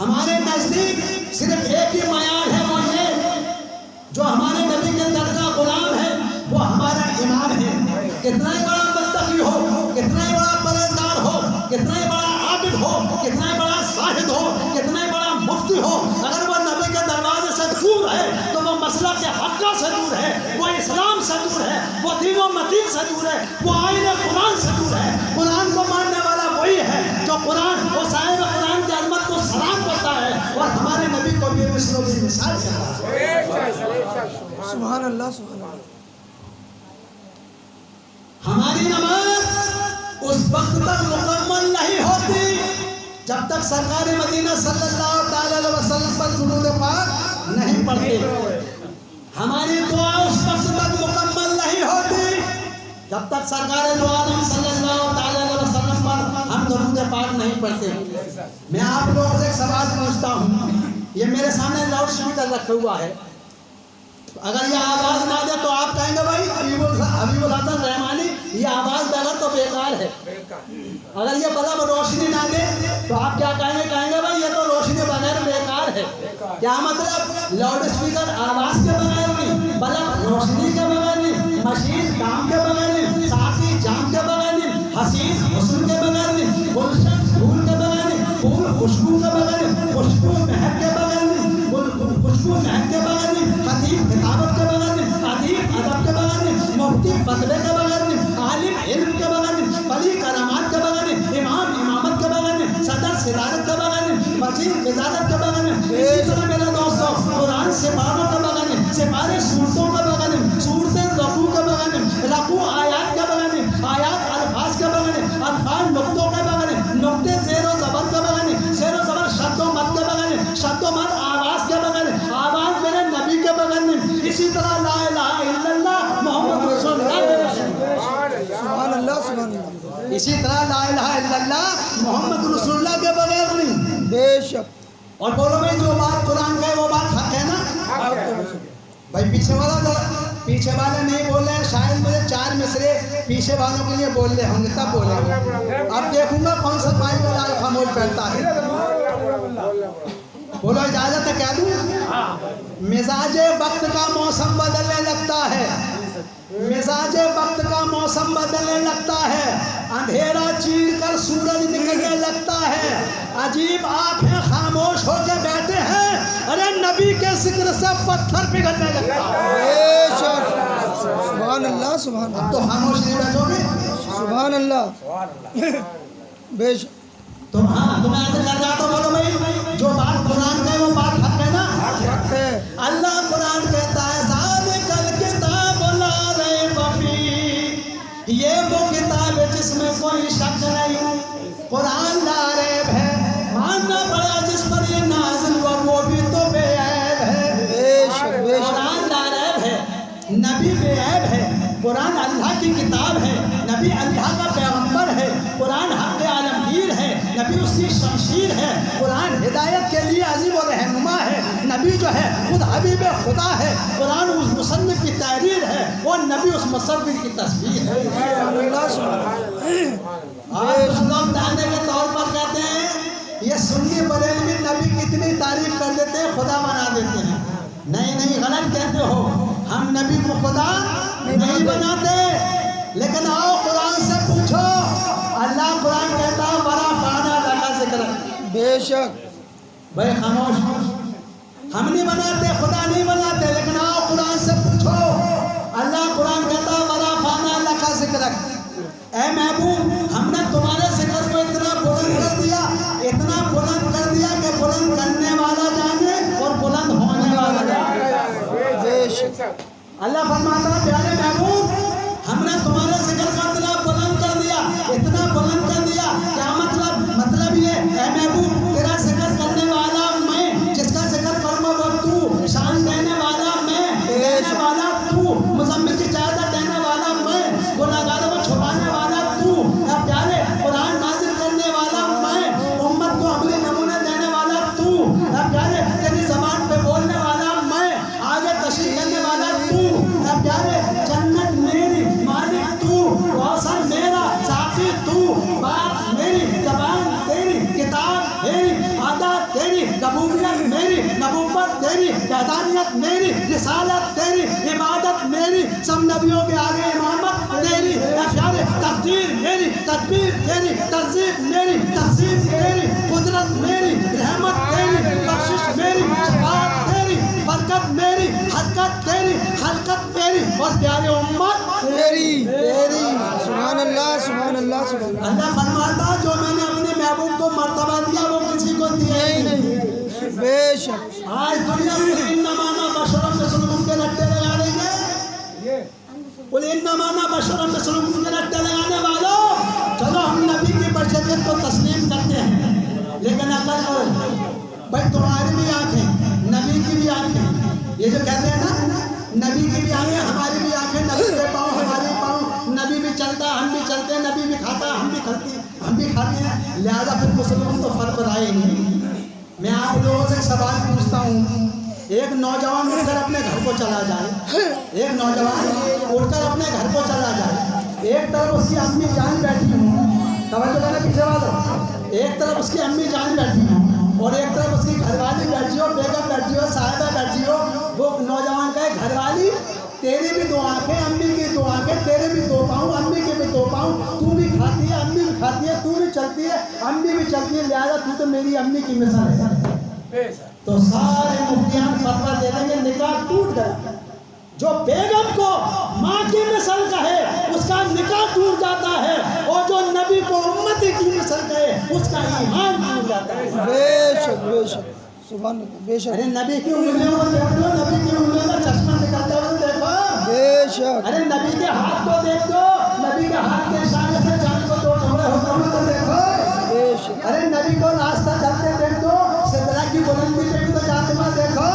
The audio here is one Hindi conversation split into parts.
हमारे नजदीक सिर्फ एक ही मयार है, वो ये जो हमारे नबी के दर का गुलाम है वो हमारा इमाम है। कितना ही बड़ा मुत्तकी हो, कितना ही बड़ा परहेजगार हो, कितना ही बड़ा आबिद हो, कितना ही बड़ा साहिद हो, कितना ही बड़ा मुफ्ती हो, अगर वो नबी के दरवाजे से दूर है तो वो मसला के हक्का से दूर है, वो इस्लाम से दूर है, वो दीनो मतीन से दूर है, वो आईने कुरान से दूर है। कुरान को मानने वाला वही है जो कुरान वो साहिब कुरान की अजमत को सलाम करता है और हमारे नबी को भी मिसाल देता है। सुभान अल्लाह, सुभान अल्लाह। हमारी नमाज उस वक्त तक मुकम्मल नहीं होती जब तक सरकार मदीना सल्लल्लाहु अलैहि वसल्लम पर दुरूद पाक नहीं पढ़ते। हमारी दुआ उस वक्त तक मुकम्मल नहीं होती जब तक सरकार दो आलम सल्लल्लाहु अलैहि वसल्लम पर हम दुरूद पाक नहीं पढ़ते। मैं आप लोगों से एक सवाल पूछता हूँ, ये मेरे सामने लाउड स्पीकर रखा हुआ है, अगर ये आवाज ना दे तो आप कहेंगे भाई हबीबुल हसन रहमानी ये आवाज बगैर तो बेकार है। अगर ये बल्ब रोशनी ना दे तो आप क्या कहेंगे? कहेंगे भाई ये तो रोशनी बगैर बेकार है। क्या मतलब? लाउड स्पीकर आवाज के बगैर नहीं, बल्ब रोशनी के बगैर नहीं, मशीन काम के बगैर नहीं, साथी जाम के बगैर नहीं, हसीन हुस्न के बगैर नहीं, गुलशन फूल के बगैर नहीं, फूल खुशबू के बगैर नहीं, खुशबू महक के बगैर नहीं, खुशबू महक के बगैर नहीं, खतीब किताबत के बगैर नहीं, अदीब अदब के बगैर नहीं, मुफ्ती फतवे के बगैर नहीं, आलिम इल्म के बगैर नहीं, वली करामात के बगैर नहीं, इमाम इमामत के बगैर नहीं, सदर सिदारत के बगैर नहीं, वजीर वजारत के बगैर नहीं। इसी तरह मेरे दोस्तों कुरान सिपारों के बगैर नहीं, सिपारे सूरतों के बगैर नहीं, सूरतें रकू के बगैर नहीं, रकू आयात के बगैर नहीं, आयात अल्फाज के बगैर नहीं, अल्फाज नुक्तों के बगैर नहीं, नुक्ते ज़ेर और ज़बर के बगैर नहीं, ज़ेर और ज़बर शब्दों मत के बगैर नहीं, शब्दों मत आवाज़ के बगैर नहीं, आवाज़ मेरे नबी के बगैर नहीं। इसी तरह ला इलाहा इल्लल्लाह मोहम्मद रसूलुल्लाह के बगैर नहीं। सुभान अल्लाह, सुभान अल्लाह। इसी तरह ला इलाहा इल्लल्लाह मोहम्मद रसूलुल्लाह के बगैर नहीं। बेशक। और बोलो भाई जो बात कुरान का है वो बात हक है ना? भाई पीछे वाले नहीं बोल रहे हैं, शायद मुझे 4 मिसरे पीछे वालों के लिए बोल रहे होंगे तब बोले। अब देखूंगा कौन सा भाई का लाल खामोश बैठता है। बोलो इजाजत है क्या दूं? मिजाजे वक्त का मौसम बदलने लगता है, मिजाजे वक्त का मौसम बदलने लगता है, अंधेरा चीर कर सूरज निकलने लगता है, अजीब आप हैं खामोश होकर बैठे हैं, अरे नबी के जिक्र से पत्थर पिघलने लगता है। बेशक। सुभान अल्लाह, सुभान अब तो खामोश नहीं बैठोगे? सुभान अल्लाह। बेशक। तो हाँ तो मैं ऐसे कर रहा तो बोलो भाई जो बात कुरान का है वो बात हक है ना? हक है। अल्लाह कुरान कहता है ज़ालिकल किताब ला रैब फीह, ये वो किताब है जिसमें कोई शक नहीं। कुरान ला रैब है, मानना पड़ा जिस पर ये नाज़िल हुआ वो भी तो बेऐब है। बेशक, बेशक। कुरान ला रैब है, नबी बेऐब है, कुरान अल्लाह की किताब है, नबी अल्लाह का पैगंबर है, कुरान हक आलमगीर है, नबी उसकी शमशीर है, कुरान हिदायत के लिए अजीब और रहनुमा है, नबी जो है खुद हबीब खुदा है, कुरान उस मुसन्निफ की तहरीर है और नबी उस मुसव्विर की तस्वीर है। आप लोग दाने के तौर पर कहते हैं ये सुन्नी बरेलवी नबी की इतनी तारीफ कर देते हैं खुदा बना देते हैं। नहीं गलत कहते हो, हम नबी को खुदा नहीं बनाते, लेकिन आओ कुरान से पूछो। अल्लाह कुरान कहता है बड़ा फाना लगा जिक्र। बेशक। भाई खामोश, हम नहीं बनाते, खुदा नहीं बनाते, लेकिन आओ कुरान से पूछो। अल्लाह कुरान कहता है बड़ा फाना लगा जिक्र। ऐ महबूब हमने तुम्हारे जिक्र को इतना बुलंद कर दिया, इतना बुलंद कर दिया कि बुलंद करने वाला जाने और बुलंद होने वाला जाने। बेशक। अल्लाह फरमाता है प्यारे महबूब हमने तुम्हारे जिक्र को इतना बुलंद कर दिया, इतना बुलंद कर दिया। क्या मतलब ये ऐ महबूब तेरा जिक्र करने वाला मैं, जिसका जिक्र करूंगा वो तू, शान देने वाला मैं, देने वाला तू, मुज़म्मिल की चादर देने वाला मैं, गुनाहगारों को छुपाने वाला तू। प्यारे कुरान नबियों के आगे इमामत तेरी, प्यारे तकदीर मेरी, तदबीर तेरी, तहजीब मेरी, तहजीब तेरी, कुदरत मेरी, रहमत तेरी, बख्शिश मेरी, शफाअत तेरी, बरकत मेरी, हरकत तेरी, खलकत तेरी और प्यारे उम्मत तेरी तेरी। सुभान अल्लाह सुभान अल्लाह सुभान अल्लाह। अल्लाह फरमाता जो मैंने अपने महबूब को मर्तबा दिया वो किसी को दिया ही नहीं। बेशक आज दुनिया में इन्नमाना बशरम मिसलुकुम के रट्टे लगा रही है। बोल इन्नमाना बशरम मिसलुकुम के रट्टे लगाने वालों, चलो हम नबी की बशरियत को तस्लीम करते हैं, लेकिन अकल करो भाई, तुम्हारी भी आंखें नबी की भी आंखें, ये जो कहते हैं ना नबी की भी आंखें हमारी भी आंखें, नबी के पाँव हमारे पाँव, नबी भी चलता हम भी चलते हैं, नबी भी खाता हम भी खाते हैं, लिहाजा फिर मुसलमान तो फर्क रहा ही नहीं। मैं आप लोगों से सवाल पूछता हूँ, एक नौजवान उठकर अपने घर को चला जाए, एक नौजवान उठकर अपने घर को चला जाए, एक तरफ उसकी अम्मी जान बैठी हूँ, तवज्जो करना पीछे वालों, एक तरफ उसकी अम्मी जान बैठी हूँ और एक तरफ उसकी घरवाली बैठी हो, बेगम बैठी हो, साहिबा बैठी हो। वो नौजवान कहे घरवाली तेरी भी दो आंखें, अम्मी की दो आंखें, तेरे भी दो पाँव, अम्मी के भी दो पाँव, तू भी खाती है अम्मी भी खाती है, तू भी चलती है अम्मी भी चलती है, लिहाजा तू तो मेरी अम्मी की मिसाल है। तो सारे मुफ्तियान फतवा दे देंगे निकाह टूट गया। जो बेगम को माँ की मिसाल कहे उसका निकाह टूट जाता है, और जो नबी को उम्मती की मिसाल कहे उसका ईमान टूट जाता है। बेशक बेशक सुभान अल्लाह बेशक। अरे नबी की उंगलियों को देख लो, नबी की उंगलियों का चश्मा निकलता हुआ देखो। बेशक। अरे नबी के हाथ को देख लो, नबी के हाथ के इशारे से चांद को दो टुकड़े होते हुए तो देखो। बेशक। अरे नबी को रास्ता चलते देख दो, सिदरा की बुलंदी पे भी तो जाते हुए देखो।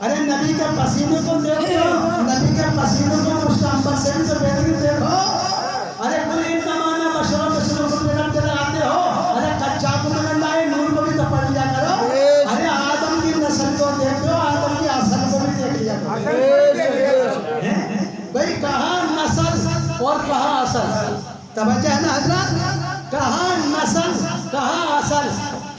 अरे नबी के पसीने को देखो, नबी के पसीने को मुस्तंबर से भी तो बेहतरीन देखो। अरे कुल इन्नमा बशरम मिसलुकुम के रब आते हो, अरे कच्चा को मिल लाए नूर को भी तो पढ़ लिया करो। अरे आदम की नस्ल को देखो, आदम की असल को भी देख लिया करो। भाई कहाँ नस्ल और कहाँ असल, तवज्जो है ना हजरत, कहाँ नस्ल कहाँ असल।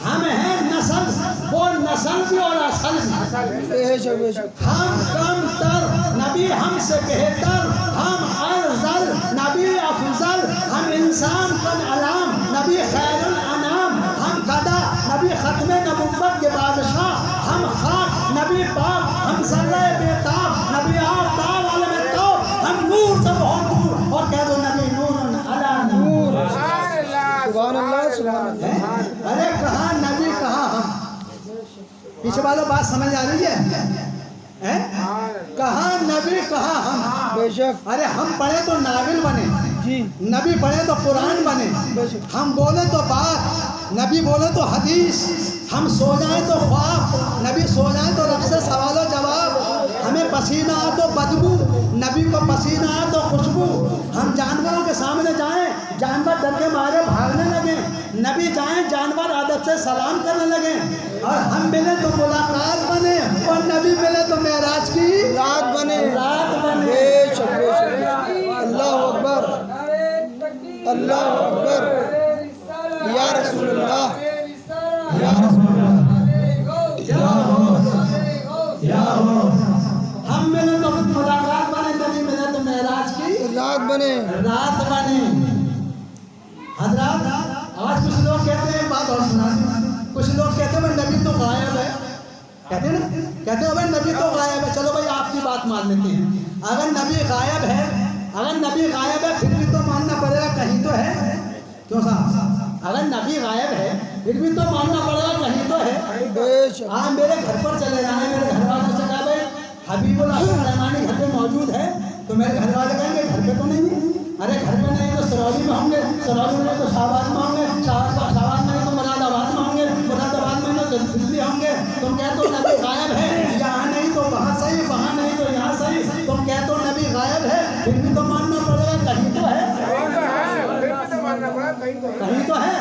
हम हैं नस्ल, वो नस्ल भी और असल भी। बेशक बेशक। हम कम तर, नबी हमसे बेहतर, हम अफजल, नबी अफजल, हम इंसान कन अलाम, नबी खैरुल अनाम, हम गदा, नबी खत्मे नबुव्वत के बादशाह, हम खाक, नबी पाक, हम ज़र्रे बेताब, नबी आफ्ताब आलम तौब, हम नूर से बहुत दूर, और कह दो नबी नूर अला नूर। सुभान अल्लाह सुभान अल्लाह। अरे कहाँ नबी कहाँ हम, पीछे वालों बात समझ आ रही है? कहाँ नबी कहाँ हम। बेशक। अरे हम पढ़े तो नाविल बने जी, नबी पढ़े तो कुरान बने, हम बोले तो बात, नबी बोले तो हदीस, हम सो जाए तो ख्वाब, नबी सो जाए तो रब से सवाल जवाब, हमें पसीना आ तो बदबू, नबी को पसीना आ तो खुशबू, हम जानवरों के सामने जाएं जानवर डर के मारे भागने लगे, नबी जाएं जानवर आदत से सलाम करने लगे, और हम मिले तो मुलाकात बने और नबी मिले तो मेराज की रात बने। रात बने। बेशक बेशक। अल्लाह अकबर अल्लाह अकबर। या रसूल अल्लाह या रसूल हम मिले तो मुलाकात बने, नबी मिले तो मेराज की रात बने। रात बने। हजरत आज कुछ लोग कहते हैं, बात और सुना दी, कुछ लोग कहते हैं भाई नबी तो गायब है, कहते हैं ना, कहते हैं भाई नबी तो गायब है। चलो भाई आपकी बात मान लेते हैं, अगर नबी गायब है, अगर नबी गायब है फिर भी तो मानना पड़ेगा कहीं तो है, क्यों साहब? अगर नबी गायब है फिर भी तो मानना पड़ेगा कहीं तो है। बेशक। आप मेरे घर पर चले जाए, मेरे घर वालों से कहा भाई हबीबुल हसन रहमानी घर पे मौजूद है, तो मेरे घर वाले कहेंगे घर पे तो नहीं है। अरे घर पे नहीं तो सरौली में होंगे, सरौली में नहीं तो शाहबाद में होंगे, शाहबाद में नहीं तो मुरादाबाद में होंगे, मुरादाबाद में नहीं तो दिल्ली होंगे। तुम कहते हो नबी गायब है, यहाँ नहीं तो वहाँ सही, वहाँ नहीं तो यहाँ सही, तुम कहते हो नबी गायब है फिर भी तो मानना पड़ेगा कहीं तो है, कहीं तो है।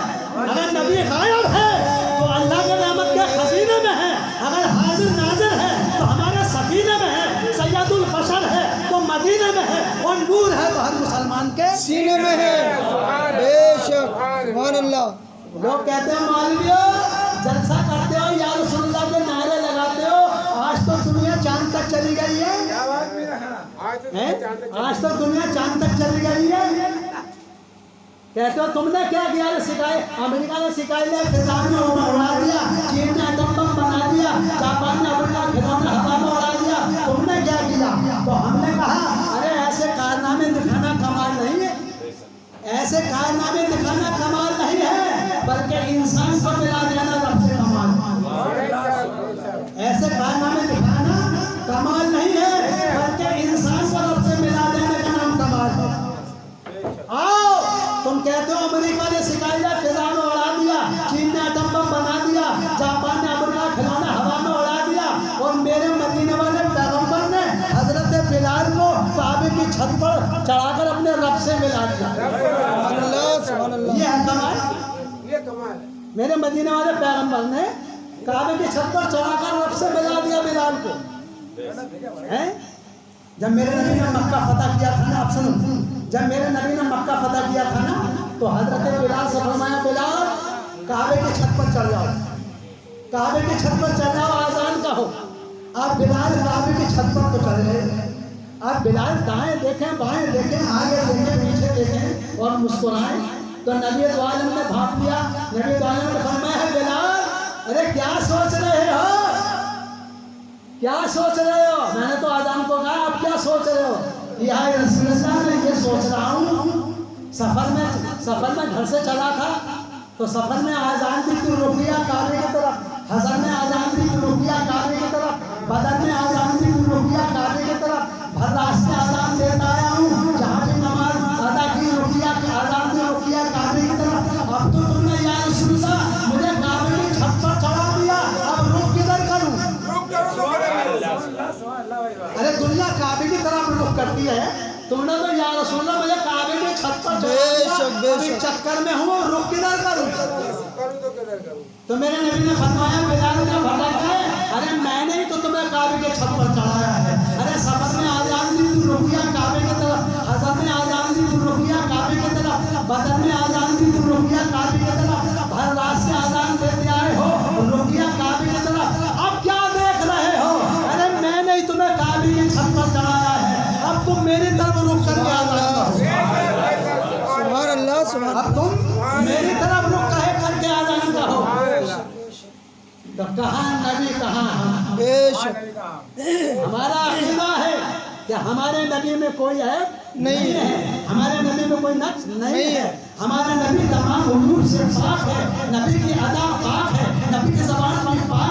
अगर नबी गायब है तो अल्लाह के रहमत के खजीने में है, अगर हाजिर नाजिर है तो हमारे सफीने में है, सैयदुल बशर है तो मदीने में है, और नूर है तो हर मुसलमान के सीने में है। बेशक। सुभान अल्लाह। लोग कहते हैं मौलवियों जलसा करते हो, या रसूलुल्लाह के नारे लगाते हो, आज तो दुनिया चांद तक चली गई है। आज तक दुनिया चांद तक चली गई है। कहते हो तुमने क्या किया? सिखाए अमेरिका ने सिखाई ले, फिजान में उड़ा दिया, चीन ने एटम बम बना दिया, जापान ने अपना खिलौना हवा में उड़ा दिया, तुमने क्या किया? तो हमने कहा अरे ऐसे कारनामे दिखाना कमाल नहीं है, ऐसे कारनामे दिखाना कमाल नहीं है, बल्कि इंसान को मिला देना सबसे कमाल। ऐसे कारनामे दिखाना कमाल नहीं है, बल्कि इंसान को सबसे मिला देने का नाम कमाल है। आओ, तुम कहते हो अमेरिका ने सिखाई ले, फिजा में उड़ा दिया, चीन ने एटम बम बना दिया, जापान ने अपना खिलौना हवा में उड़ा दिया, और मेरे मदीने वाले पैगंबर ने हजरत बिलाल को काबे की छत पर चढ़ाकर अपने रब से मिला दिया। ये है कमाल, ये कमाल। मेरे मदीने वाले पैगंबर ने काबे की छत पर चढ़ाकर रब से मिला दिया बिलाल को। हैं? जब मेरे नबी ने मक्का फतह किया था ना, आप सुनो, जब मेरे नबी ने मक्का फतह किया था ना, तो हजरत बिलाल से फरमाया बिलाल काबे की छत पर चढ़ जाओ, काबे की छत पर चढ़ जाओ, आजान कहो। आप बिलाल काबे की छत पर तो चढ़ गए। आप बिलाल दाएं देखें, बाएं देखें, आगे देखें, पीछे देखें और मुस्कुराएं, तो नबी दो आलम ने भाप लिया। नबी दो आलम ने फरमाया बिलाल अरे क्या सोच रहे हो, क्या सोच रहे हो? मैंने तो आजान को कहा आप क्या सोच रहे हो? या रसूलुल्लाह मैं ये सोच रहा हूँ, सफर में घर से चला था, तो सफर में आजान दी तू रुकिया काबे की तरफ, हज़र में आजान दी तू रुकिया काबे की तरफ, बदर में आजान दी तू रुकिया काबे की तरफ, हर रास्ते आजान देता आया हूँ, जहाँ भी नमाज अदा की रुकिया आजान दी रुकिया काबे की तरफ। अब तो तुमने या रसूलुल्लाह मुझे काबे की छत पर चढ़ा दिया, अब रुक किधर करूँ? अरे दुनिया काबे की तरफ रुख करती है, तुमने तो या रसूलुल्लाह मुझे काबे की छत पर चढ़ा, चक्कर में हूँ, रुक किधर करूँ? तो मेरे नबी ने फरमाया बिलाल क्या भटक गए? अरे मैंने ही तो तुम्हें काबे के छत पर चढ़ाया है। अरे सफर में आजान दी तू रुकिया काबे की तरफ, हज़र में आजान दी तू रुकिया काबे की तरफ, बदर में आजान दी तू रुकिया काबे की तरफ, हर रात से आजान देते आए हो रुकिया काबे की तरफ। अब क्या देख रहे हो? अरे मैंने ही तुम्हें काबे की छत पर चढ़ाया है, अब तुम मेरी तरफ रुक करके आजान करो। सुभान अल्लाह, सुभान। अब तुम मेरी तरफ रुक कहे करके आजान कहो। तो कहाँ नबी कहाँ हम? बेशक हमारा अकीदा है कि हमारे नबी में कोई ऐब नहीं है, हमारे नबी में कोई नक्स नहीं है, हमारे नबी तमाम उमूर से पाक है, नबी की अदा पाक है, नबी की ज़बान भी पाक